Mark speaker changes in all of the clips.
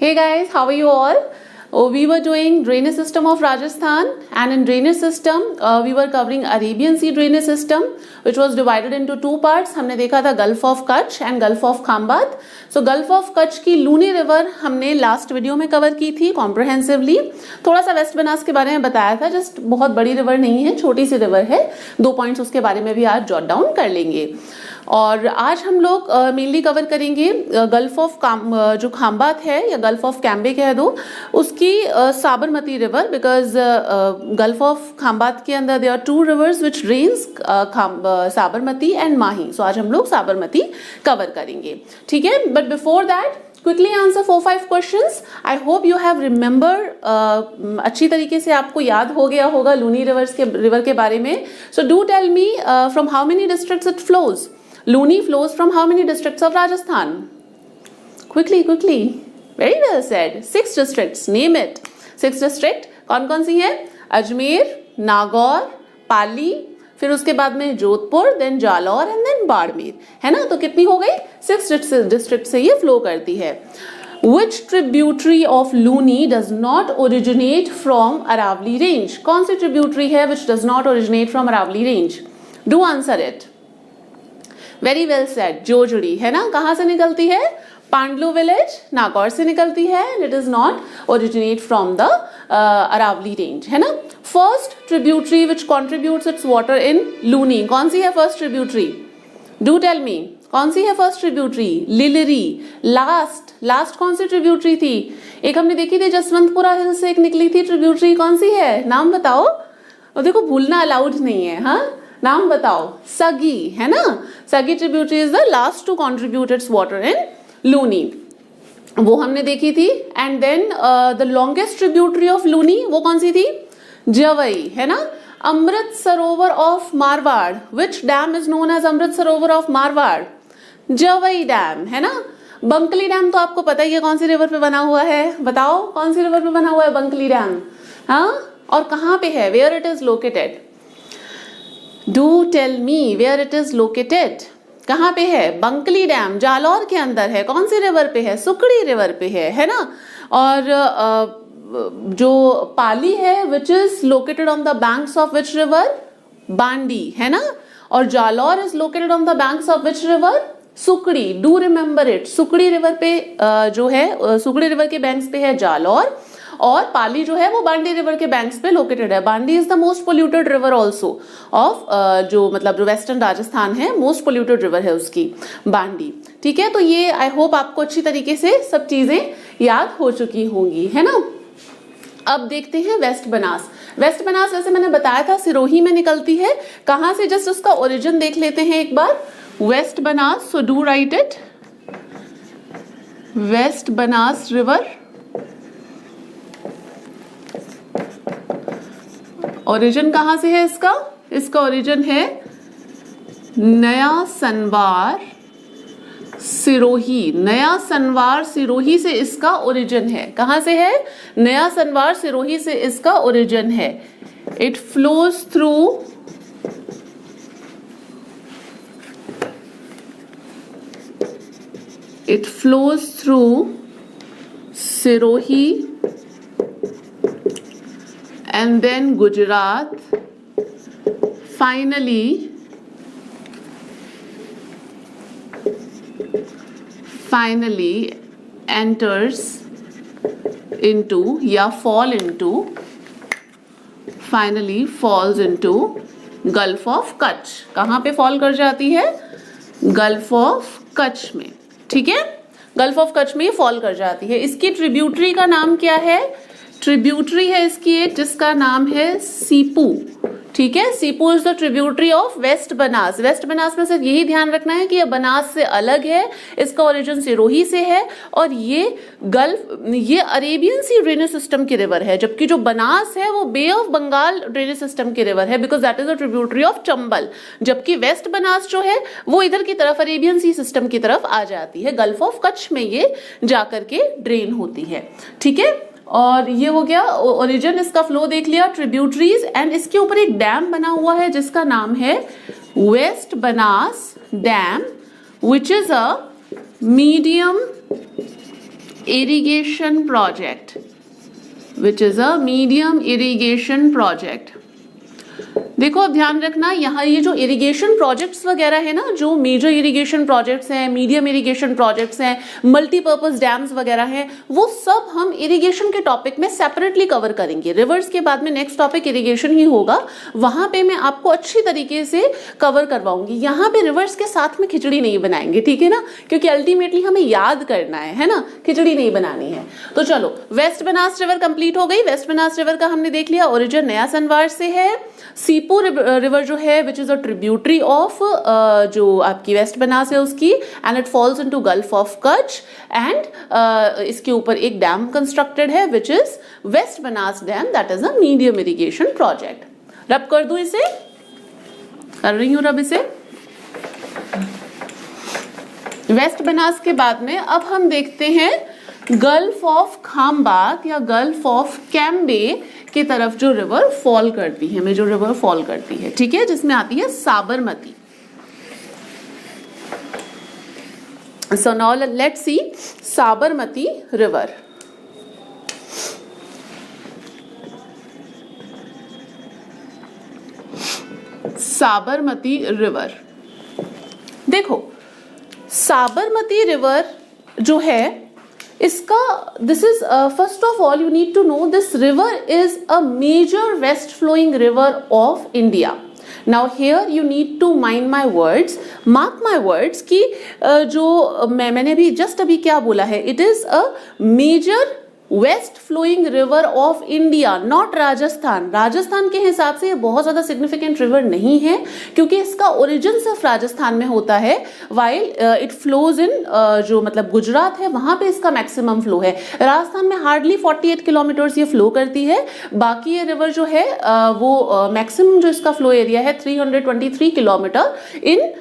Speaker 1: Hey guys, how are you all? We were doing drainage system of Rajasthan, and in drainage system we were covering Arabian Sea drainage system, which was divided into two parts. हमने देखा था Gulf of Kutch and Gulf of Khambat. So Gulf of Kutch की Luni river हमने last video में cover की थी comprehensively. थोड़ा सा वेस्ट बनास के बारे में बताया था, जस्ट बहुत बड़ी रिवर नहीं है, छोटी सी रिवर है. 2 पॉइंट्स उसके बारे में भी आज जॉट डाउन कर लेंगे. और आज हम लोग मेनली कवर करेंगे गल्फ ऑफ जो खाम्बात है या गल्फ ऑफ कैम्बे कह दो, उसकी Sabarmati river, because gulf of Khambhat के अंदर there are 2 rivers which drains Sabarmati and Mahi. So आज हम लोग साबरमती कवर करेंगे, ठीक है. But before that quickly answer 4-5 questions. I hope you have remember, अच्छी तरीके से आपको याद हो गया होगा लूनी रिवर के बारे में. So do tell me from how many districts it flows. Luni flows from how many districts of Rajasthan? Quickly. Very well said. 6 districts. Name it. 6 district. कौन सी है? अजमेर, नागौर, पाली, फिर उसके बाद में Jodhpur, then Jalore and then Barmer, है ना. तो कितनी हो गई? 6 डिस्ट्रिक्ट से ये फ्लो करती है. Which tributary of Luni does not originate from Aravalli range? कौन सी tributary है which does not originate from Aravalli range? Do answer it. Very well said. Jojari, है ना. कहाँ से निकलती है? पांडलू विलेज, नागौर से निकलती है. It is not originate from the Aravalli range, है ना. First tributary which contributes its water in Luni, कौन सी है first tributary? Do tell me, कौन सी है फर्स्ट ट्रिब्यूटरी? लिलरी. लास्ट कौन सी ट्रिब्यूटरी थी? एक हमने देखी थी जसवंतपुरा हिल से एक निकली थी ट्रिब्यूटरी, कौन सी है? नाम बताओ. और देखो भूलना अलाउड नहीं है. हाँ, नाम बताओ. सगी, है ना. Sagi tributary is the last to contribute its water in Luni, वो हमने देखी थी. And then the longest tributary of Luni वो कौन सी थी? जवई, है ना. Amrit Sarovar of Marwar, which dam is known as Amrit Sarovar of Marwar? Jawai dam, है ना. बंकली डैम तो आपको पता ही है कौन सी रिवर पे बना हुआ है. बताओ कौन सी रिवर पे बना हुआ है बंकली डैम? हाँ, और कहाँ पे है? Where it is located? Do tell me where it is located. कहाँ पे है? बंकली डैम जालौर के अंदर है. कौन सी रिवर पे है? सुकड़ी रिवर पे है ना. और जो पाली है which is located on the banks of which river? बांडी, है ना. और Jalore is located on the banks of which river? Sukri. Do remember it. Sukri river पे जो है, सुकड़ी रिवर के बैंक्स पे है जालौर, और पाली जो है वो बांडी रिवर के बैंक्स पे लोकेटेड है. Bandi is the most polluted river also of जो वेस्टर्न राजस्थान है, मोस्ट पोल्यूटेड रिवर है उसकी बांडी, ठीक है. तो ये आई होप आपको अच्छी तरीके से सब चीजें याद हो चुकी होंगी, है ना. अब देखते हैं वेस्ट बनास. वेस्ट बनास वैसे मैंने बताया था सिरोही में निकलती है. कहाँ से? जस्ट उसका ओरिजिन देख लेते हैं एक बार. West Banas, so do write it. West Banas river origin कहाँ से है इसका? इसका ओरिजिन है नया सनवार सिरोही. नया सनवार सिरोही से इसका ओरिजिन है. कहाँ से है? नया सनवार सिरोही से इसका ओरिजिन है. It flows through Sirohi and then Gujarat, finally enters into या falls into Gulf of Kutch. कहाँ पे फॉल कर जाती है? गल्फ ऑफ कच्छ में, ठीक है. गल्फ ऑफ कच्छ में फॉल कर जाती है. इसकी ट्रिब्यूटरी का नाम क्या है? ट्रिब्यूटरी है इसकी एक जिसका नाम है सीपू, ठीक है. Sipu is the tributary of west Banas. West Banas में सिर्फ यही ध्यान रखना है कि ये बनास से अलग है, इसका ओरिजिन सिरोही से है, और ये अरेबियन सी ड्रेनेज सिस्टम की रिवर है, जबकि जो बनास है वो बे ऑफ बंगाल ड्रेनेज सिस्टम की रिवर है, because that is the tributary of Chambal. जबकि वेस्ट बनास जो है वो इधर की तरफ अरेबियन सी सिस्टम की तरफ आ जाती है. गल्फ ऑफ कच्छ में ये जाकर के ड्रेन होती है, ठीक है. और ये हो गया ओरिजिन, इसका फ्लो देख लिया, ट्रिब्यूटरीज. एंड इसके ऊपर एक डैम बना हुआ है जिसका नाम है west Banas dam, which is a medium irrigation project, which is a medium irrigation project. देखो अब ध्यान रखना, यहाँ ये जो इरिगेशन प्रोजेक्ट्स वगैरह है ना, जो मेजर इरिगेशन प्रोजेक्ट्स हैं, मीडियम इरिगेशन प्रोजेक्ट्स हैं, मल्टीपर्पज डैम्स वगैरह हैं, वो सब हम इरिगेशन के टॉपिक में सेपरेटली कवर करेंगे. रिवर्स के बाद में नेक्स्ट टॉपिक इरिगेशन ही होगा, वहां पे मैं आपको अच्छी तरीके से कवर करवाऊंगी. यहाँ पे रिवर्स के साथ में खिचड़ी नहीं बनाएंगे, ठीक है ना, क्योंकि अल्टीमेटली हमें याद करना है ना, खिचड़ी नहीं बनानी है. तो चलो, वेस्ट बनास रिवर कंप्लीट हो गई. वेस्ट बनास रिवर का हमने देख लिया, ओरिजिन नया सनवार से है. सीपू रिवर जो है which is a tributary of जो आपकी वेस्ट बनास है उसकी, and it falls into gulf of Kutch, एंड इसके ऊपर एक डैम कंस्ट्रक्टेड है which is west Banas dam, that is a medium irrigation project. Rub कर दूं इसे, कर रही हूं रब इसे. वेस्ट बनास के बाद में अब हम देखते हैं गल्फ ऑफ खामबाग या गल्फ ऑफ कैम्बे की तरफ जो रिवर फॉल करती है, में जो रिवर फॉल करती है, ठीक है, जिसमें आती है Sabarmati. So now let's see Sabarmati river. Sabarmati river, देखो साबरमती रिवर जो है इसका, this is first of all you need to know this river is a major west flowing river of India. Now here you need to mind my words, mark my words कि जो मैंने भी just अभी क्या बोला है, it is a major west flowing river of India, not Rajasthan. Rajasthan के हिसाब से ये बहुत ज्यादा सिग्निफिकेंट रिवर नहीं है क्योंकि इसका ओरिजिन सिर्फ राजस्थान में होता है, वाइल इट फ्लोज इन जो मतलब गुजरात है वहां पे इसका मैक्सिमम फ्लो है. राजस्थान में हार्डली 48 किलोमीटर्स ये फ्लो करती है. बाकी ये रिवर जो है वो मैक्सिमम जो इसका फ्लो एरिया है 323 किलोमीटर इन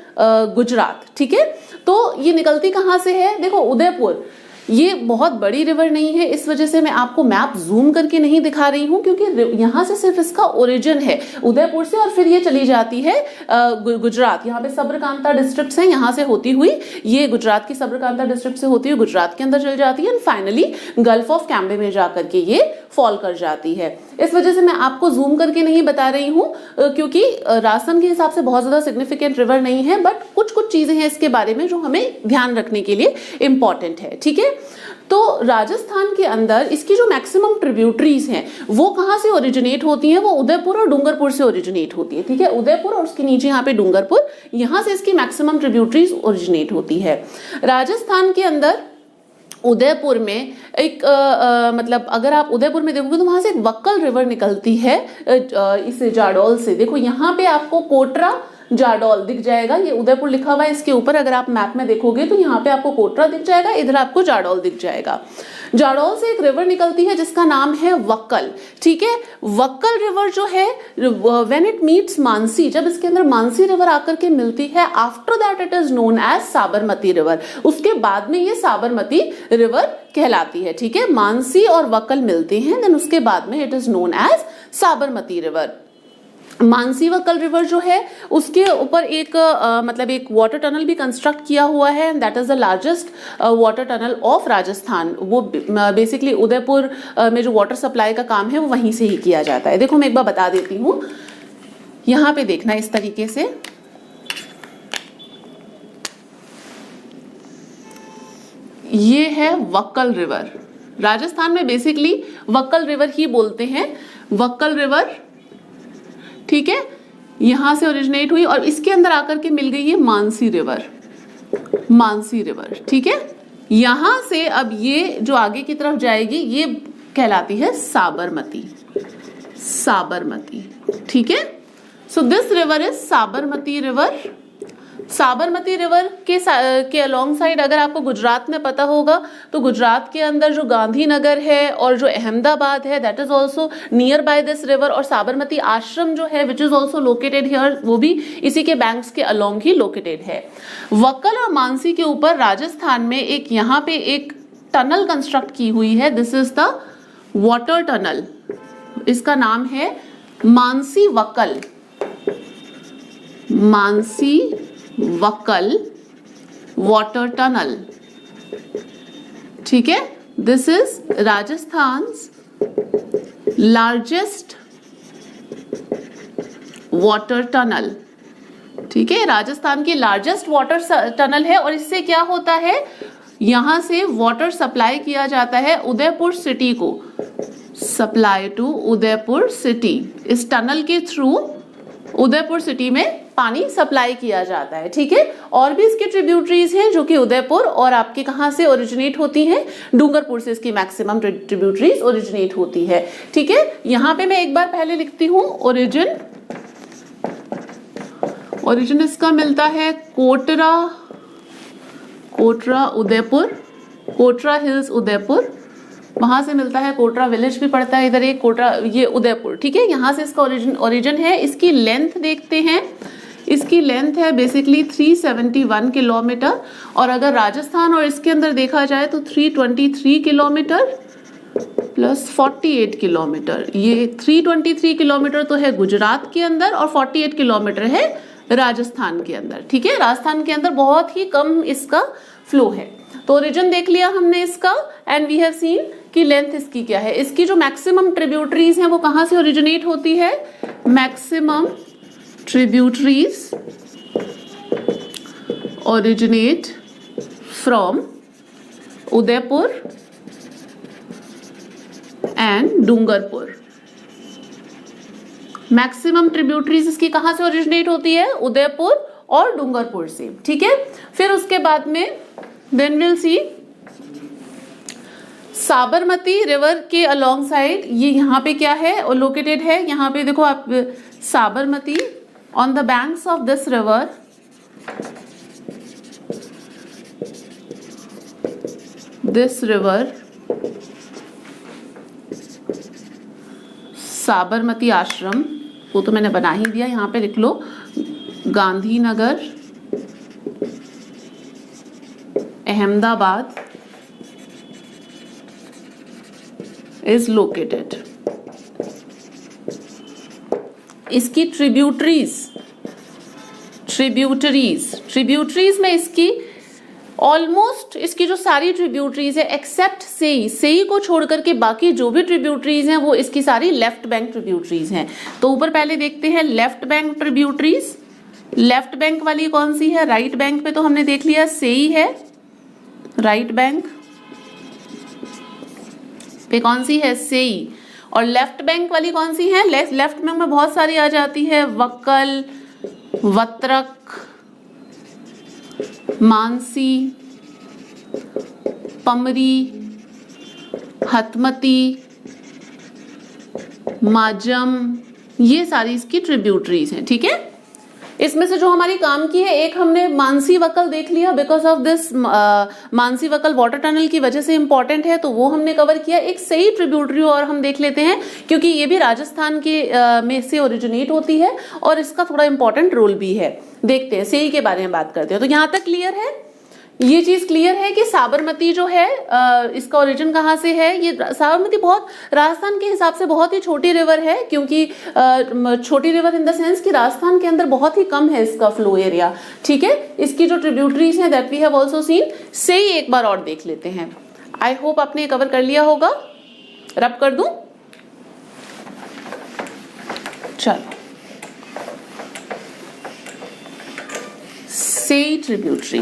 Speaker 1: गुजरात, ठीक है. तो ये निकलती कहाँ से है, देखो उदयपुर. ये बहुत बड़ी रिवर नहीं है, इस वजह से मैं आपको मैप जूम करके नहीं दिखा रही हूँ क्योंकि यहाँ से सिर्फ इसका ओरिजिन है उदयपुर से, और फिर ये चली जाती है गुजरात. यहाँ पे सब्रकांता डिस्ट्रिक्ट्स हैं, यहाँ से होती हुई ये गुजरात की सब्रकांता डिस्ट्रिक्ट से होती हुई गुजरात के अंदर चली जाती है, and finally gulf of Cambay में जाकर के ये फॉल कर जाती है. इस वजह से मैं आपको जूम करके नहीं बता रही हूँ क्योंकि राजस्थान के हिसाब से बहुत ज्यादा सिग्निफिकेंट रिवर नहीं है, बट कुछ कुछ चीजें हैं इसके बारे में जो हमें ध्यान रखने के लिए इंपॉर्टेंट है, ठीक है. तो राजस्थान के अंदर इसकी जो मैक्सिमम ट्रिब्यूटरीज हैं वो कहाँ से ओरिजिनेट होती हैं, वो उदयपुर और डूंगरपुर से ओरिजिनेट होती है, ठीक है. उदयपुर और उसके नीचे यहाँ पे डूंगरपुर, यहाँ से इसकी मैक्सिमम ट्रिब्यूटरीज ओरिजिनेट होती है. राजस्थान के अंदर उदयपुर में एक मतलब अगर आप उदयपुर में देखोगे तो वहां से एक वक्कल रिवर निकलती है इस जाडौल से. देखो यहाँ पे आपको कोटरा जाडौल दिख जाएगा, ये उदयपुर लिखा हुआ है इसके ऊपर, अगर आप मैप में देखोगे तो यहाँ पे आपको कोटरा दिख जाएगा, इधर आपको जाडौल दिख जाएगा. जाडौल से एक रिवर निकलती है जिसका नाम है वक्कल, ठीक है. वक्कल रिवर जो है व्हेन इट मीट्स मानसी, जब इसके अंदर मानसी रिवर आकर के मिलती है, after that it is known as Sabarmati river. उसके बाद में ये साबरमती रिवर कहलाती है, ठीक है. मानसी और वक्कल मिलते हैं, देन उसके बाद में it is known as Sabarmati river. Mansi Wakal river जो है उसके ऊपर एक मतलब एक वाटर टनल भी कंस्ट्रक्ट किया हुआ है, that is the largest water tunnel of Rajasthan. वो बेसिकली उदयपुर में जो वाटर सप्लाई का काम है वो वहीं से ही किया जाता है. देखो मैं एक बार बता देती हूँ, यहाँ पे देखना इस तरीके से, ये है वक्कल रिवर. राजस्थान में बेसिकली वक्कल रिवर ही बोलते हैं, वक्कल रिवर, ठीक है. यहां से ओरिजिनेट हुई और इसके अंदर आकर के मिल गई है मानसी रिवर, मानसी रिवर, ठीक है. यहां से अब ये जो आगे की तरफ जाएगी ये कहलाती है साबरमती, साबरमती, ठीक है. So this river is Sabarmati river. Sabarmati river के अलोंग साइड अगर आपको गुजरात में पता होगा तो गुजरात के अंदर जो गांधीनगर है और जो अहमदाबाद है that is also near by this river, और साबरमती आश्रम जो है which is also located here, वो भी इसी के बैंक्स के अलोंग ही लोकेटेड है. वक्कल और मानसी के ऊपर राजस्थान में एक यहाँ पे एक टनल कंस्ट्रक्ट की हुई है, this is the water tunnel. इसका नाम है मानसी वक्कल, मानसी वक्कल वाटर टनल, ठीक है. This is Rajasthan's largest water tunnel. ठीक है, राजस्थान की लार्जेस्ट वाटर टनल है और इससे क्या होता है, यहां से वाटर सप्लाई किया जाता है उदयपुर सिटी को, सप्लाई टू उदयपुर सिटी। इस टनल के थ्रू उदयपुर सिटी में पानी सप्लाई किया जाता है। ठीक है, और भी इसके ट्रिब्यूटरीज हैं जो कि उदयपुर और आपके कहां से ओरिजिनेट होती हैं, डूंगरपुर से इसकी मैक्सिमम ट्रिब्यूटरीज ओरिजिनेट होती है। ठीक है, यहां पे मैं एक बार पहले लिखती हूं ओरिजिन। ओरिजिन इसका मिलता है कोटरा, कोटरा उदयपुर, कोटरा हिल्स उदयपुर, वहां से मिलता है कोटरा विलेज भी पड़ता है इधर, एक कोटरा, ये उदयपुर। ठीक है, यहां से इसका ओरिजिन है। इसकी लेंथ देखते हैं, इसकी लेंथ है बेसिकली 371 किलोमीटर और अगर राजस्थान और इसके अंदर देखा जाए तो 323 किलोमीटर प्लस 48 किलोमीटर। ये 323 किलोमीटर तो है गुजरात के अंदर और 48 किलोमीटर है राजस्थान के अंदर। ठीक है, राजस्थान के अंदर बहुत ही कम इसका फ्लो है। तो ओरिजिन देख लिया हमने इसका एंड वी हैव सीन कि लेंथ इसकी क्या है। इसकी जो मैक्सिमम ट्रिब्यूटरीज हैं वो कहां से ओरिजिनेट होती है, maximum tributaries originate from Udaipur and Dungarpur. Maximum tributaries इसकी कहां से ओरिजिनेट होती है, उदयपुर और डूंगरपुर से। ठीक है, फिर उसके बाद में then will see Sabarmati river के अलोंग साइड, ये यहाँ पे क्या है और लोकेटेड है, यहाँ पे देखो आप Sabarmati on the banks of this river, this river Sabarmati आश्रम, वो तो मैंने बना ही दिया, यहाँ पे लिख लो गांधीनगर अहमदाबाद इज लोकेटेड। इसकी ट्रिब्यूटरीज में इसकी ऑलमोस्ट इसकी जो सारी ट्रिब्यूटरीज है एक्सेप्ट सेई को छोड़ करके बाकी जो भी ट्रिब्यूटरीज हैं वो इसकी सारी लेफ्ट बैंक ट्रिब्यूटरीज हैं। तो ऊपर पहले देखते हैं left bank tributaries. Left bank वाली कौन सी है, राइट बैंक पे तो हमने देख लिया सेई है, राइट बैंक पे कौन सी है, सेई। और लेफ्ट बैंक वाली कौन सी है, लेफ्ट बैंक में बहुत सारी आ जाती है, वक्कल, वत्रक, मानसी, पमरी, हतमती, माजम, ये सारी इसकी ट्रिब्यूटरीज हैं। ठीक है, इसमें से जो हमारी काम की है, एक हमने मानसी वक्कल देख लिया, because of this Mansi Wakal water tunnel की वजह से इंपॉर्टेंट है, तो वो हमने कवर किया। एक सही ट्रिब्यूटरी और हम देख लेते हैं क्योंकि ये भी राजस्थान के में से ओरिजिनेट होती है और इसका थोड़ा इंपॉर्टेंट रोल भी है। देखते हैं, सही के बारे में बात करते हैं। तो यहाँ तक क्लियर है, ये चीज क्लियर है कि साबरमती जो है इसका ओरिजिन कहाँ से है। ये साबरमती बहुत राजस्थान के हिसाब से बहुत ही छोटी रिवर है, क्योंकि छोटी रिवर इन द सेंस कि राजस्थान के अंदर बहुत ही कम है इसका फ्लो एरिया। ठीक है, इसकी जो ट्रिब्यूटरीज हैं that we have also seen, से ही एक बार और देख लेते हैं। आई होप आपने कवर कर लिया होगा। रब कर दूं, चलो से ट्रिब्यूटरी,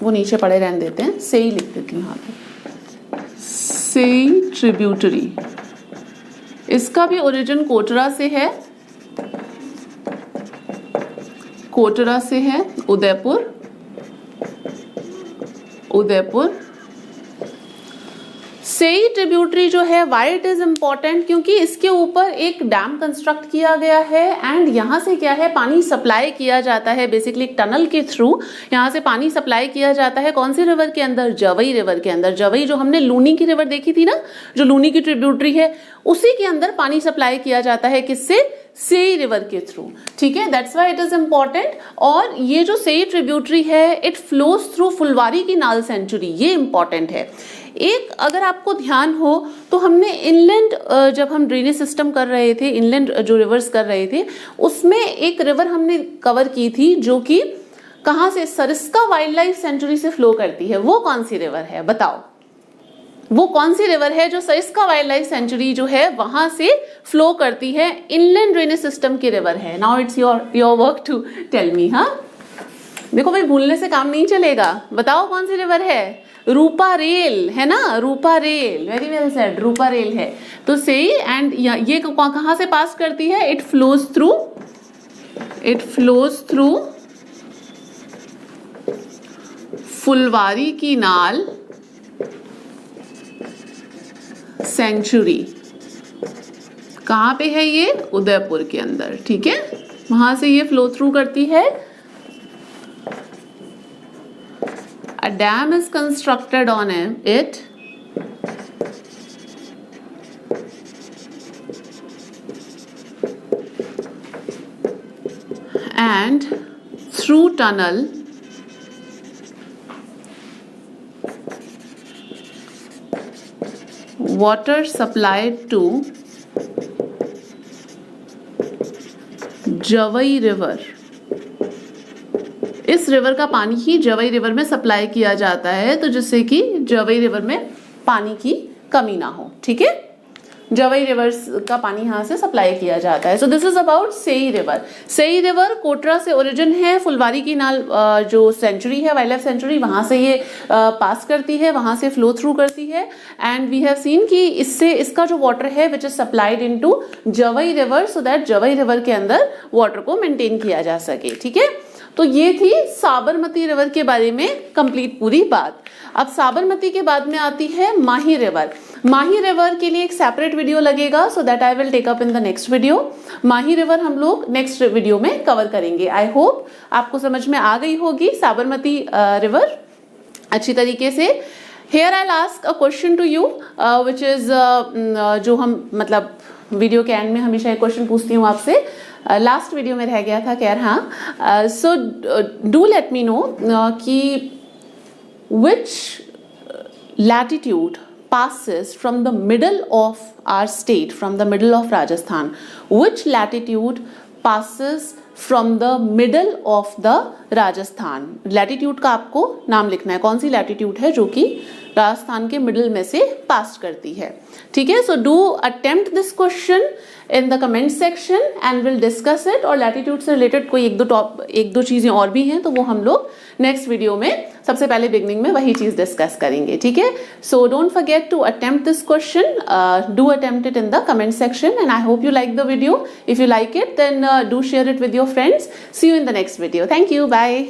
Speaker 1: वो नीचे पड़े रहने देते हैं, से ही लिख देती हूँ यहाँ पे, से ट्रिब्यूटरी। इसका भी ओरिजिन कोटरा से है, कोटरा से है, उदयपुर, उदयपुर। सेई ट्रिब्यूटरी जो है व्हाई इट इज इम्पॉर्टेंट, क्योंकि इसके ऊपर एक डैम कंस्ट्रक्ट किया गया है एंड यहाँ से क्या है पानी सप्लाई किया जाता है बेसिकली टनल के थ्रू। यहाँ से पानी सप्लाई किया जाता है कौन सी रिवर के अंदर, जवई रिवर के अंदर। जवई जो हमने लूनी की रिवर देखी थी ना, जो लूनी की ट्रिब्यूटरी है, उसी के अंदर पानी सप्लाई किया जाता है, किससे, सेई रिवर के थ्रू। ठीक है, that's why it is important. और ये जो सेई ट्रिब्यूटरी है इट फ्लोज थ्रू फुलवारी की नाल सेंचुरी, ये इंपॉर्टेंट है। एक अगर आपको ध्यान हो तो हमने इनलैंड जब हम ड्रेनेज सिस्टम कर रहे थे, इनलैंड जो रिवर्स कर रहे थे, उसमें एक रिवर हमने कवर की थी जो कि कहाँ से, सरिस्का वाइल्ड लाइफ सेंचुरी से फ्लो करती है, वो कौन सी रिवर है बताओ, वो कौन सी रिवर है जो सरिस्का वाइल्ड लाइफ सेंचुरी जो है वहां से फ्लो करती है, इनलैंड ड्रेनेज सिस्टम की रिवर है। Now it's your work to tell me. हाँ देखो भाई, भूलने से काम नहीं चलेगा, बताओ कौन सी रिवर है, रूपा रेल है ना, रूपा रेल, वेरी वेल सेड, रूपा रेल है। तो सही, एंड ये कहाँ से पास करती है, इट फ्लोज थ्रू फुलवारी की नाल सेंचुरी। कहाँ पे है ये, उदयपुर के अंदर, ठीक है, वहां से ये फ्लो थ्रू करती है। A dam is constructed on it and through tunnel water supplied to Jawai river. इस रिवर का पानी ही जवई रिवर में सप्लाई किया जाता है, तो जिससे कि जवई रिवर में पानी की कमी ना हो, ठीक है, जवई रिवर का पानी यहाँ से सप्लाई किया जाता है। सो दिस इज अबाउट सेई रिवर। सेई रिवर कोटरा से ओरिजिन है, फुलवारी की नाल जो सेंचुरी है, वाइल्ड लाइफ सेंचुरी, वहां से ये पास करती है, वहां से फ्लो थ्रू करती है। एंड वी हैव सीन कि इससे इसका जो वाटर है which is supplied into Jawai river, so that Jawai river के अंदर वाटर को मेंटेन किया जा सके, ठीक है। तो ये थी साबरमती रिवर के बारे में कंप्लीट पूरी बात। अब साबरमती के बाद में आती है माही रिवर। माही रिवर के लिए एक सेपरेट वीडियो लगेगा, so that I will take up in the next video. Mahi river हम लोग नेक्स्ट वीडियो में कवर करेंगे। आई होप आपको समझ में आ गई होगी साबरमती रिवर अच्छी तरीके से। Here I ask a question to you which is जो हम मतलब वीडियो के एंड में हमेशा एक क्वेश्चन पूछती हूँ आपसे, लास्ट वीडियो में रह गया था खैर। हाँ, so do let me know कि which latitude passes from the middle of our state, from the middle of Rajasthan, which latitude passes from the middle of the Rajasthan। latitude का आपको नाम लिखना है, कौन सी latitude है जो कि राजस्थान के मिडिल में से पास करती है, ठीक है। So do attempt this question in the comment section and will discuss it. और लैटिट्यूड से रिलेटेड कोई एक दो चीजें और भी हैं तो वो हम लोग नेक्स्ट वीडियो में सबसे पहले बिगनिंग में वही चीज डिस्कस करेंगे, ठीक है। So don't forget to attempt this question, do attempt it in the comment section and I hope you like the video. If you like it then do share it with your friends. See you in the next video. Thank you, bye.